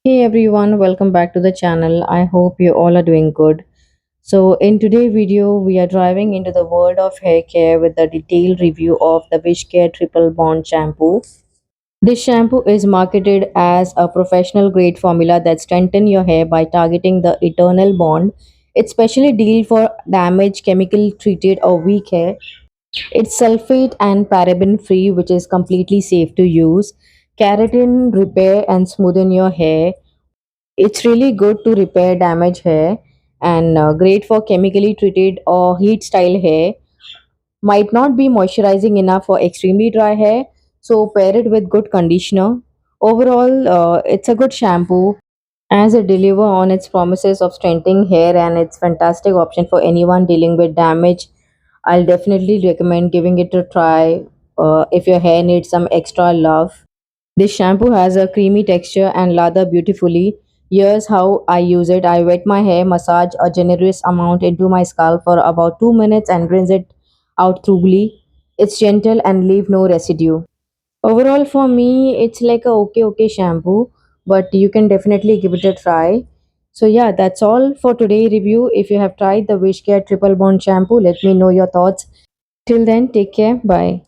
Hey everyone, welcome back to the channel. I hope you all are doing good. So in today's video, we are driving into the world of hair care with a detailed review of the Wishcare Triple Bond Shampoo. This shampoo is marketed as a professional grade formula that strengthens your hair by targeting the eternal bond. It's specially deal for damaged, chemical treated or weak hair. It's sulfate and paraben free, which is completely safe to use. Keratin repair and smoothen your hair. It's really good to repair damaged hair and great for chemically treated or heat style hair. Might not be moisturizing enough for extremely dry hair, so pair it with good conditioner. Overall, it's a good shampoo as it deliver on its promises of strengthening hair, and it's fantastic option for anyone dealing with damage. I'll definitely recommend giving it a try if your hair needs some extra love. This shampoo has a creamy texture and lather beautifully. Here's how I use it. I wet my hair, massage a generous amount into my scalp for about 2 minutes and rinse it out thoroughly. It's gentle and leave no residue. Overall for me, it's like a okay shampoo, but you can definitely give it a try. So yeah, that's all for today review. If you have tried the Wishcare Triple Bond shampoo, let me know your thoughts. Till then, take care. Bye.